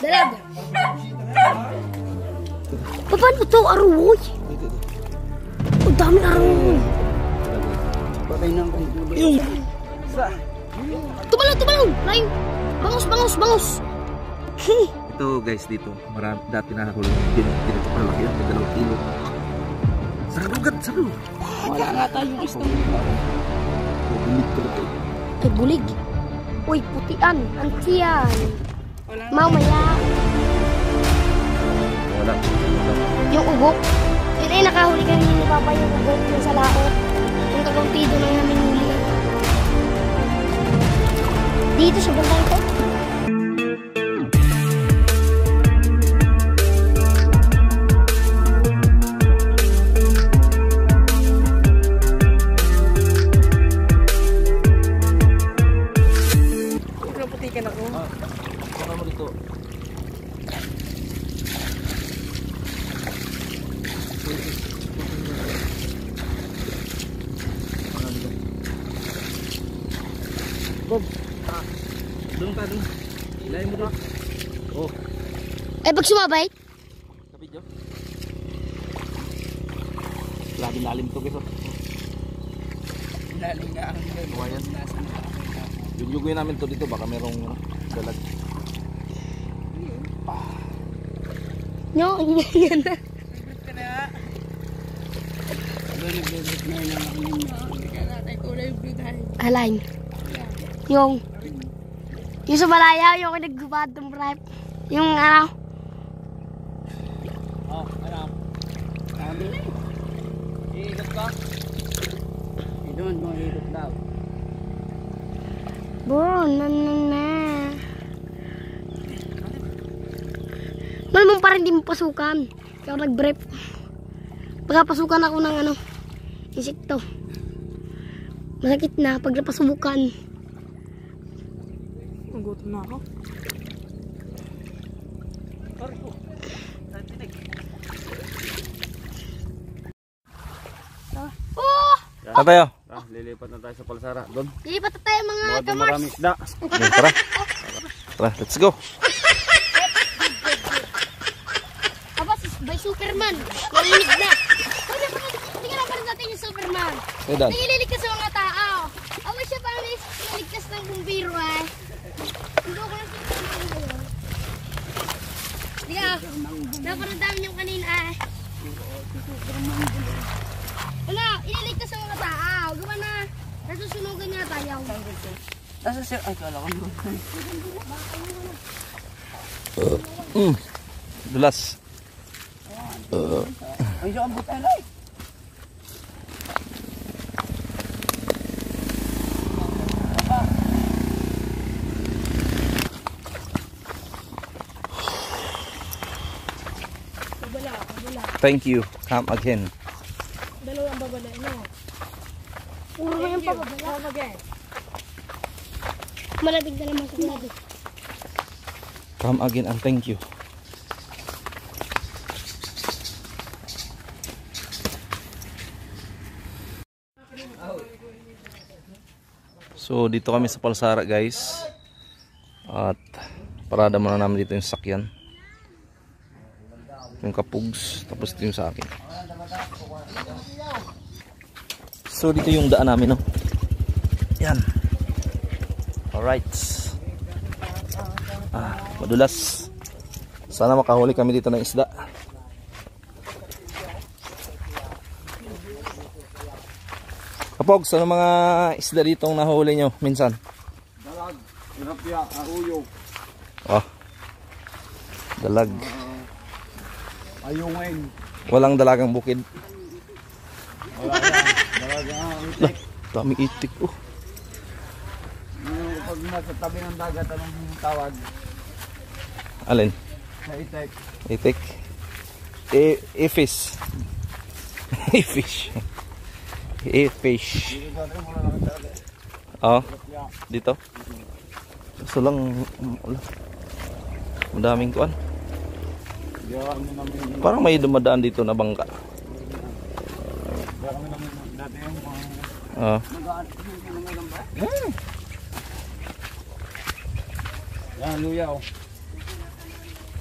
Dalag. Paano ito? Aroy. Ang dami aroy. Patay na ang kumpuli. Tumalong. Lain. Bangus. Okay. Ito guys, dito marami dati nakahuli dito palaki yan, 2 kilo. Sarugad. Wala nga tayong isang Bulig ko ito. Ay, bulig. Uy, putian. Antiyan. Mamaya. Wala. Yung ugok. Yun ay nakahuli kami ni Papa yung ugok yung sa laot. Yung tagang-tido lang namin huli. Dito sa banda ito. naputikan ako. Ano mo dito? Bob. Doon ka doon. Ilayin mo doon. Oh. Eh, pag sumabay? Sa video. Lalim to guys. Lalim nga ang Ayan. Yugyugin namin to dito. Baka merong dalag. No, yan na. Alain. Yung sa Malaya, yung nagbubad ng bribe. Yung ano. Oh, ano? Iikot ka? Doon, ikot daw. Bro, na. Malamang parang hindi mo pasukan. Kaya ako nag-brief. Pagkapasukan ako ng ano, insekto. Masakit na pag napasubukan. Nagutom na ako. Oh! Tatayo. Lilipat na tayo sa Palsara. Doon. Lilipat na tayo mga kamars. Maraming isda. Tara. Tara, let's go. Aba, by Superman. Nalilig na. Tingnan naman natin yung Superman. Edan. Nililigtas sa mga tao. Aba, siya parang nililigtas ng bumbiro eh. Hindi ako lang Superman ngayon. Di ka, naparandami niyong kanina eh. Wala, ililigtas sa mga tao. Gawa na, nasusunugan niya tayo. Nasa sir, ay kala ko mo. Dulas. Ay, siya ang butelay. Thank you. Come again. Dalawang babala, no? Puro na yung pababala. Come again. Malabig na naman sa malabig. Come again and thank you. So dito kami sa Palsara guys. At parada muna namin dito yung sakyan. Yung kapugs. Tapos ito yung sa akin. So dito yung daan namin, no? Yan. Alright. Madulas. Sana makahuli kami dito ng isda. Kapogs, ano mga isda dito ang nahuli nyo minsan? Dalag, tilapia, uyo. Oh. Dalag. Ayungin. Walang dalagang bukid. Wala yan. Dalagang itik. Dami itik. Pag nasa tabi ng dagat, anong tawag? Alin? Sa itik. Itik. E-fish. E-fish. E-fish. Dito sa atin, wala lang talaga. Oh. Dito. So lang. Madaming kuan. Diyan kami namin. Parang may dumadaan dito na bangka. Diyan kami namin dati yung mga... Yan, luya oh.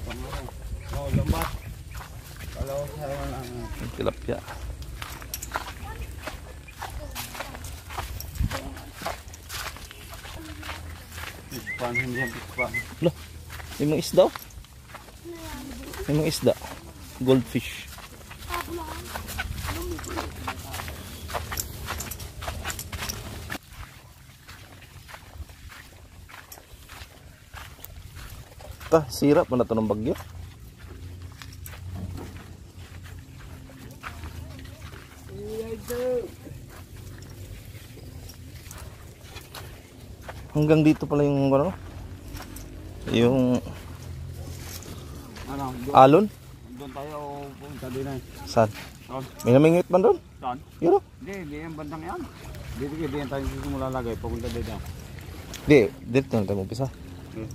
Oh, lambat. Kalau saya lang. Tilapia. Pispan, hindi yan pispan. Loh, may mga isda. May mga isda. Goldfish. Sira pa na ito ng bagyo. Hanggang dito pala yung ano? Yung Ano, alon? doon tayo punta din eh. Saan? Doon. May namingit man doon? Saan? Yun o? Hindi yung bandang yan. Dito yan tayo simula lagay, papunta din yan. Hindi, dito na tayo umpisa. Okay.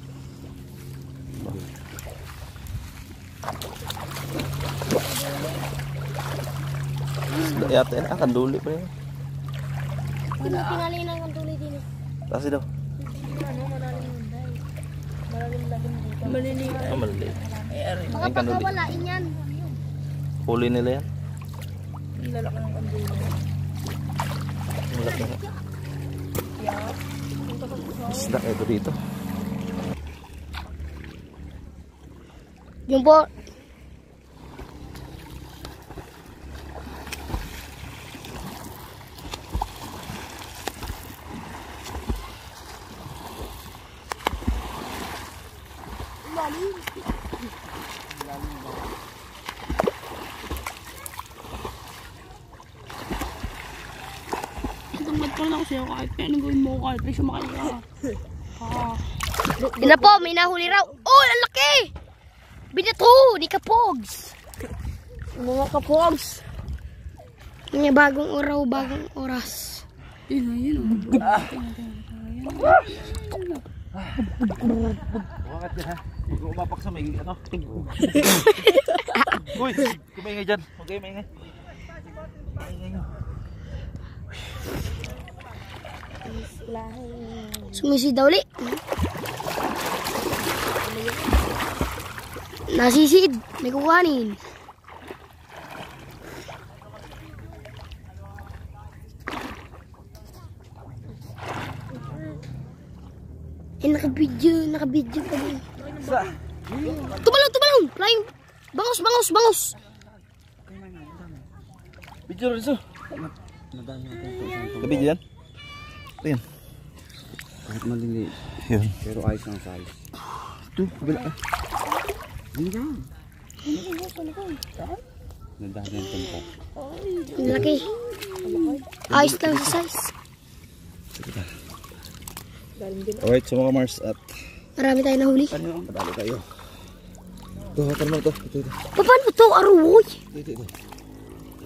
Isda yata yan. Kanduli pa yun. Pinalinan ng tuloy din. Kasi daw. Maliliit. Maliliit. Baka pagkawalain yan. Huli nila yan. Lalaki ng kandila. Malaki nga. Isda ito dito. Yung po. Tungkol ko lang sa'yo kahit kaya gawin mo kahit may sumakay ka. Yun na po, may nahuli raw. Oh, ang laki! Binato ni Kapogs. Mga Kapogs. May bagong araw, bagong oras. Yun o, yun o. Bakit yan ha? Huwag umapak sa may ano? Uy! Kumaingay dyan. Huwag kayo maingay. Maingay nyo. Sumisida uli. Nasisid. May kukuhanin. Nakabidyo pa din. Tumalong! Flying! Bangus! Video rin so. Gabi dyan? Ito yan. Kahit maliliit, Yun. pero ayos ang size. Ito, kabila ka. Hindi ka. Nadali ang tempo. Ang laki. Ayos lang sa size. Alright, so mga Mars at Marami tayo nahuli. padalo tayo. Ito, hakan mo ito. Ito. Paano ito? Aroy! Ito.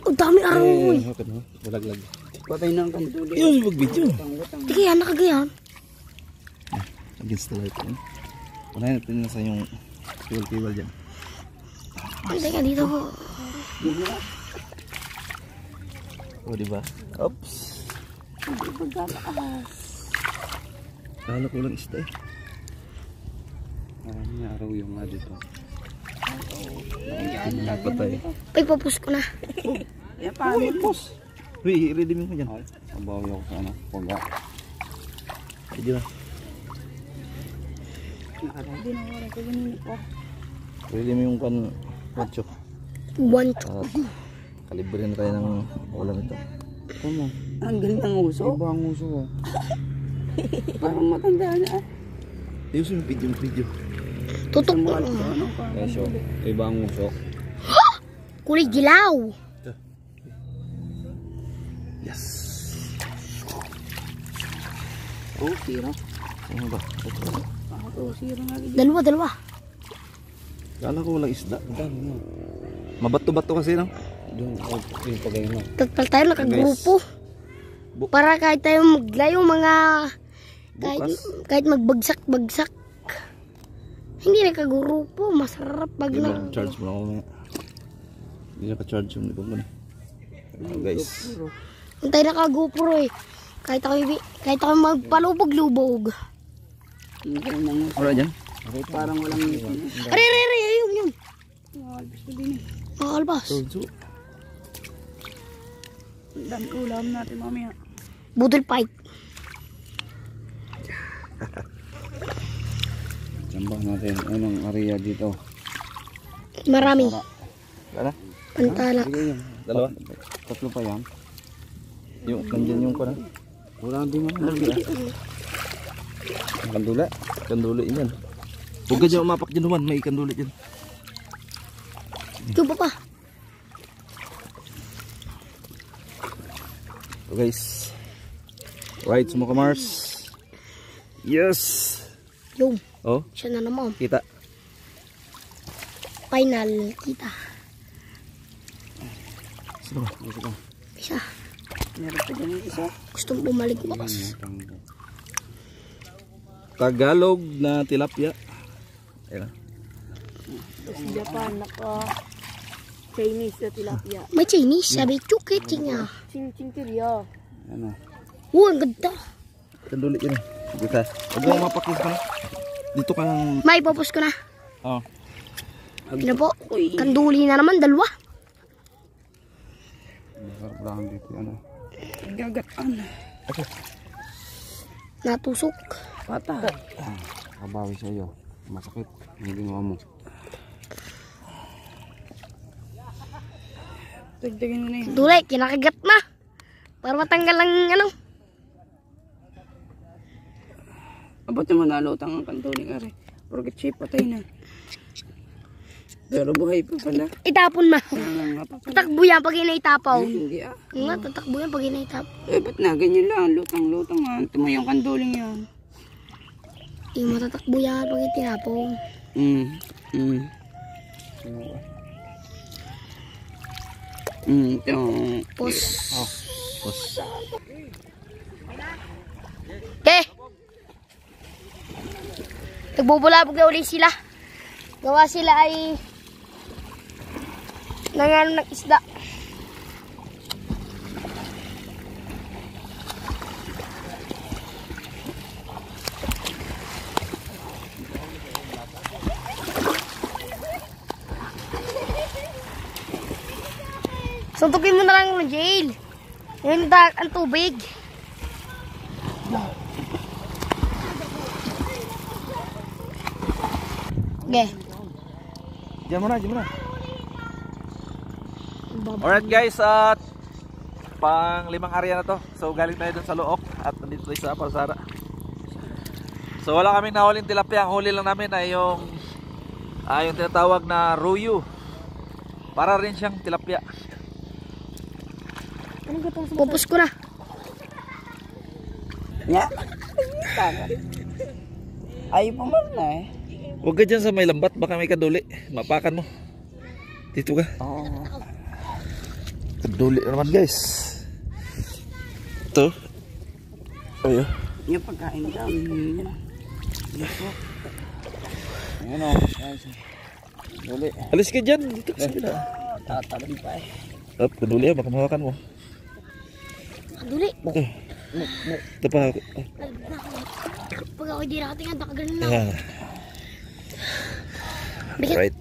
Ang dami aroy. Hakan mo. Walaglag. Patay na ang kantuli. Yun, mag-video. Hindi kaya nakagayan. Against the light. Unahin natin nasa yung fuel dyan. Hindi ka dito po. O, diba? Oops. Kala ko lang isda eh. Maraming araw yung nga dito. Patay. Ay, papus ko na. Uy, ready mo ko dyan. Sabawi ako sa ano, paga. Video na. Ready mo yung kan macho. One, At kalibre na tayo ng ulam ito. Como? Ang galing ng uso. Iba ang uso ko. Parang matanda na. Ayusin yung video. tutok ko. Presyo. Iba ang uso. Kulay dilaw. Yes. Oh, sira. Ano ba? Oh, sira nga. Dalawa. Kala ko walang isda. Mabato-bato kasi no? Doon, yung pagay mo. Tatpal tayo nakagrupo. Para kahit tayo maglayo mga Bukas. kahit magbagsak. Hindi nakagrupo. Masarap pag Hindi na. mo, charge mo na ako mamaya. Hindi naka-charge yung ibang mo na. Ano guys? Kung tayo nakagupro eh. Kahit ako magpalubog-lubog. Ang galing ng uso. Wala dyan? Parang walang Are, Nakakalpas na din eh. Makakalpas. So. Ang dami ulam natin mamaya. Budol fight. Sambang natin. Anong area dito? Marami. Wala? Pantala. Sige yan. Dalawa? Tatlo pa yan. Yung, nandyan yung ko na. Wala din man. Kandula. Kanduli yan. Huwag ka dyan umapak dyan naman. May kanduli dyan. Yung pa. So guys. Right, sumuka Mars. Yes! Yung. Oh, Siya na naman. kita. Final. Kita. Sino ba? Isa. Meron pa dyan yung isa. Gustong bumalik bukas. Tagalog na tilapia. Ayan. Tapos Japan, Chinese na tilapia. May Chinese. Sabi, chukiti nga. Ching-ching-tirya. Ano? Ang ganda. Kanduli yun. Sige ka. Huwag mo mapakis ka na. Dito ka lang. May popos ko na. Oh. Ano po? Kanduli na naman. Dalawa. Masarap lang dito. Ano? Gagatan. Natusok. Patay. Kabawi sa iyo. Masakit. Ang ginawa mo. Dagdagan mo na yun. Dulay, kinakagat na. Para matanggal ang ano. Abot naman nalutang ang kantuling are. Porket siya patay na. Pero buhay pa pala. Itapon ma. Nga pa pala. Tatakbo yan pag inaitapaw. Hindi ah. Nga, tatakbo yan pag inaitapaw. Eh, ba't na? Ganyan lang. Lutang-lutang nga. Tuma yung kantuling yan. Yung matatakbo yan pag itinapaw. Ito. Pos. Pos. Nagbubulabog na uli sila. Gawa sila ay nangano ng isda. Suntukin mo na lang ng jail. Yan ang tubig. Okay. Diyan mo na, diyan mo na. Alright guys, at pang 5 area na to. So galing tayo dun sa Luok at nandito tayo sa Palsara. So wala kaming nahuling tilapia. Ang huli lang namin ay yung tinatawag na ruyu. Para rin siyang tilapia. Pupus ko na. Nga. Ayaw pa man na eh. Huwag ka dyan sa may lambat, baka may kaduli. Mapakan mo. Dito ka. Oo. Kaduli naman guys. Ito. Ayo. Yung pagkain dyan. Ayan o. Duli. Alis ka dyan. Dito ka sa bila. Tatabi pa eh. Up, kaduli baka mahawakan mo. Kaduli. Ito pa. Pag ako di nakatingin, baka ganun na. Ayan. Right.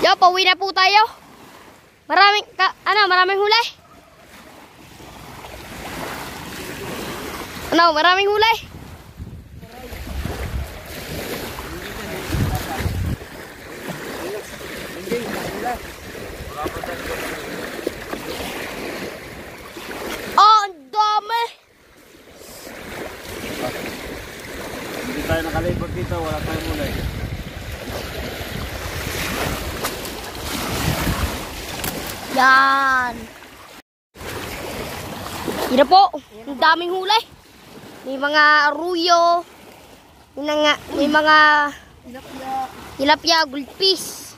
Yo, pauwi na po tayo. Maraming hulay. Maraming hulay. Oh, ang dami. Hindi tayo nakalipot dito. Wala tayong mulay. Yan. Yun na po. Ang daming hulay. May mga ruyo. May mga tilapia, gulpis.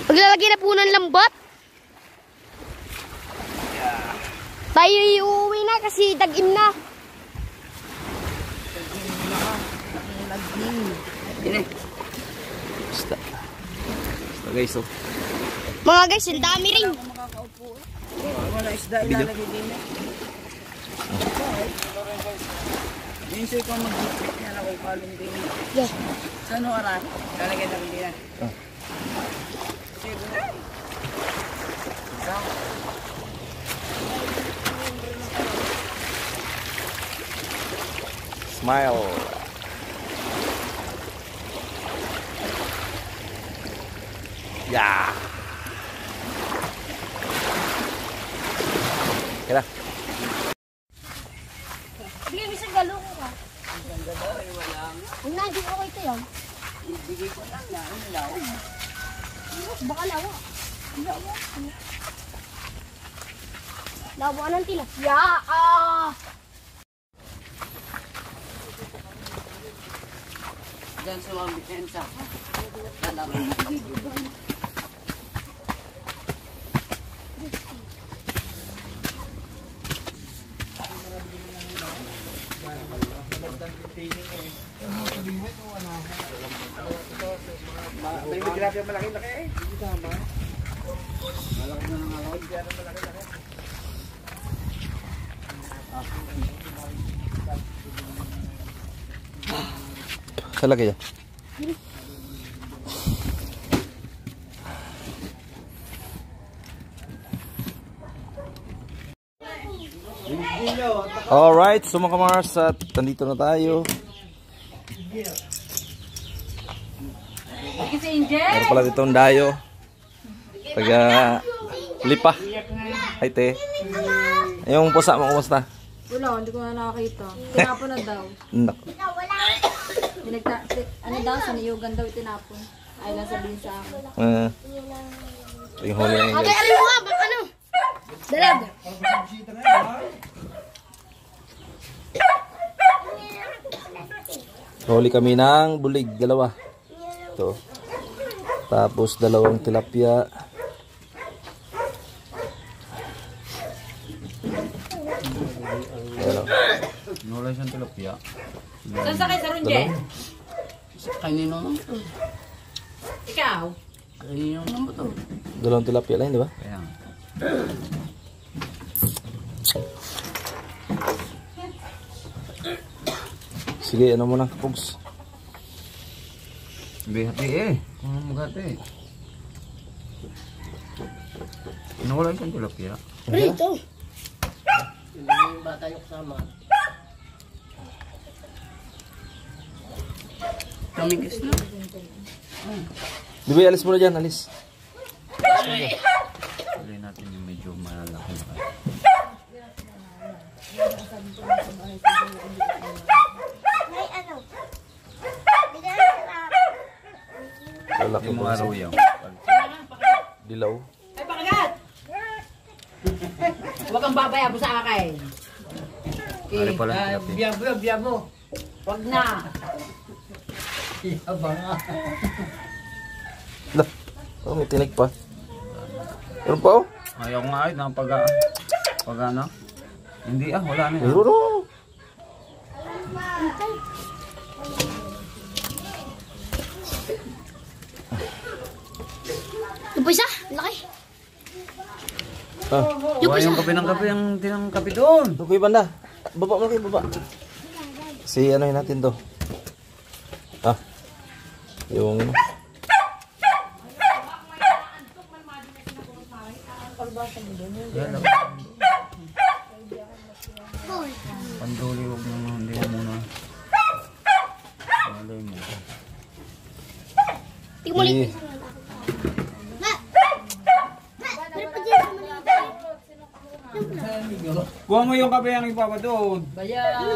Paglalagay na po ng lambat. Tayo iuwi na kasi dag-in na. Basta guys, oh. Mga guys, ang dami rin. Wala isda ilalagay din eh. Minsan ko mag-isip niya na kung palong din. Yes. Sa ano ara? Lalagyan namin din. Sige na. Smile. Yeah. Kira. Bigyan mo isang galo ko ka. Ang ganda daw ay walang. Kung hindi ko ito yan. Ibigay ko lang na. Ano lang. Baka lawa. Lawa. Lawa ng tilapia. Diyan sa mga bitensa. Lalaki. May tilapia malaki-laki eh. Hindi tama. Malaki na ng alawad. Kaya na malaki-laki. Sa lagay yan. Alright, so mga kamars, at nandito na tayo. Meron pala ditong dayo. Taga Lipa. Ay te. Yung pusa mo, kumusta? Wala, hindi ko na nakakita. Tinapon na daw. Nak. Ano daw, sa niyugan daw itinapon. Ay lang sabihin sa akin. Yung huli na yun. Okay, alam mo nga, ano? Dalag. Huli kami ng bulig, dalawa. Ito. Tapos dalawang tilapia. Ayan o. Nulay siyang tilapia. Saan sakay sa Runje? Kanino naman to? Ikaw? Kanino naman to? Dalawang tilapia lang, di ba? Kaya nga. Sige, ano muna, Pugs. Bihati eh. Kung magati eh. Nulay siyang tilapia. Rito. Kamigis na. Di ba, alis muna dyan, alis. Tuloy natin yung medyo malaki na kayo. May ano? Lalaki Yung po. mga araw yung. Dilaw. Ay, pakagat! Huwag kang babayabo sa akin. Ari pala ang tilapia. Biyabo. Huwag na. Lah, oh, may tinig pa. Meron pa, oh. Ayaw ko nga ay na pag ano. Hindi wala na yan. Meron, oh. Yung pa isa? Laki. Ah, Wala yung kape ng kape, yung tinang kape doon. doon kayo banda. Baba mo kayo, baba. Si ano yun natin to. Ah, yung... Yan lang. Panduli, huwag mo, hindi mo muna. Malay mo. Tingnan mo ulit. Na! Meron pa dyan sa maliit. Kuha mo yung kape ang ipapa doon. Bayabo.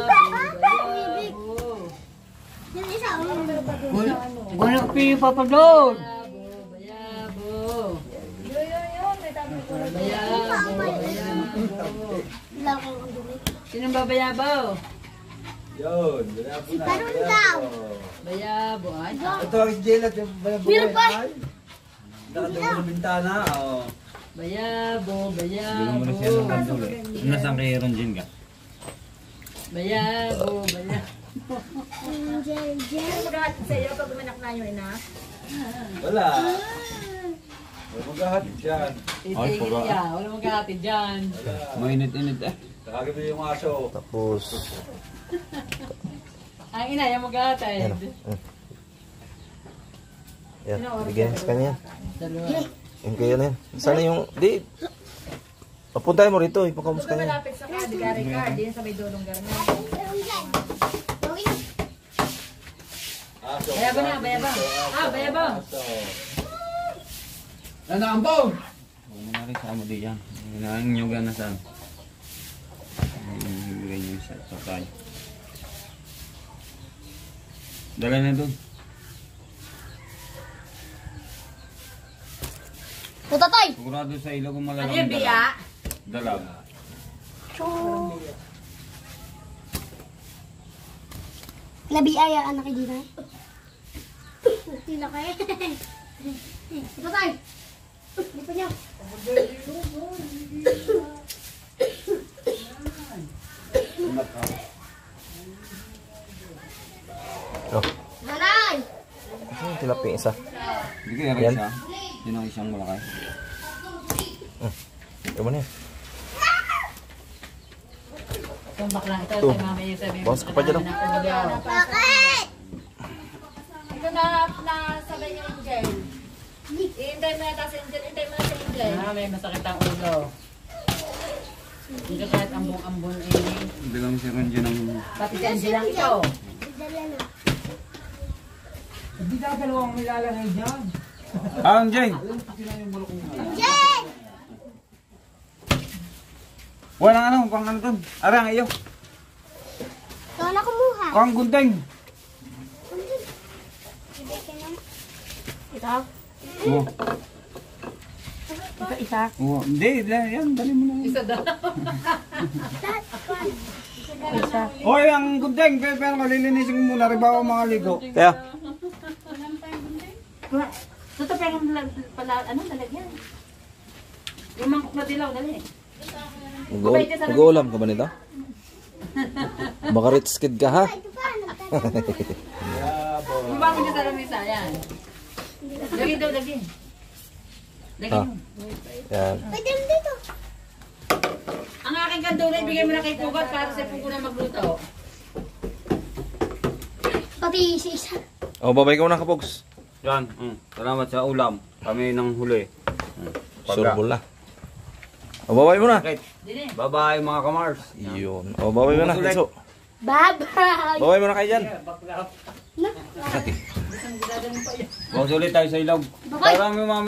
Yan isa. Wala ko yung papa doon. Bayabo. Wala akong ang dumi. Sinong babayabo? Yun. Meron daw. Bayabo. Ay, Ito ang jelat yung Meron pa. Nakatawa sa bintana. bayabo. Bigyan mo na siya ng panduli. Nasaan kay Ronjin ka? Bayabo. Jen. Maghahatid sa iyo pag umanak na yung ina? Wala. Wala maghahatid dyan. Titigil niya. Wala maghahatid dyan. Mainit-init eh. Takagin mo yung aso. Tapos... Ang ina, yung mag-aatay. Yan. Yan, bigyan sa kanya. Yung kaya na yan. Sana yung, di, papuntahin mo rito, ipakamus ka niya. Malapit sa kadi-gari car, di sa may dulong garna. Bayabang na, bayabang. Bayabang. Ano ang bawang? Ano na rin sa amo di yan. Nangyugan na saan. Bigay niyo sa sakay. Dala na doon. Tatay! Sigurado sa ilog kung Ano malalang yung biya? dalag. Nabiaya anak kay Dina. Sila kayo. Tatay! Di pa niya. Oh, Nanay! yung tilapia isa. Hindi kaya rin Yan. siya. Yun ang isang malaki. Ito mo na yan. Itong baklang ito, Ito. sa mama yung sabi mo. Bawas ka pa dyan, oh. Bakit? Ito na sabay niya yung gel. Hintay mo na tayo sa Angel, hintay mo na sa Angel. May masakit ang ulo. Hindi kahit ambong-ambon eh. Hindi lang si Ron dyan ang... Pati si Angel lang ito. Dala na. Hindi na dalawang nilalagay dyan. Ah, Jay! Jen! Walang ano, pang ano doon. Arang iyo. Ikaw na kumuha. Pang gunting. Ito? Oo. Isa? Oo. Hindi, yan. Dali mo na yan. Isa daw. Isa. Oy, ang gunting. Pero malilinisin mo muna. Riba ako mga ligo. Kaya, Ito pero pala, ano, lalagyan. Yung mangkok na dilaw, dali. mag-uulam ka ba nito? Baka rich kid ka ha? Yung bago niya sa lamisa, yan. Lagi daw, lagi. Lagi Ah. mo. Yan. Pwede mo dito. Ang aking kandulay, bigay mo na kay Pugot para sa Pugo na magluto. Pati isa. O, babay ka muna kapogs. Yan. Salamat sa ulam. Kami nang huli. Surbol na. O, babay mo na. Dili. Bye-bye mga kamars. Yun. O, babay mo na. Bukas ulit. So, Bye-bye! babay mo na kayo dyan. Bukas ulit tayo sa ilog. Bye-bye! Parang yung mga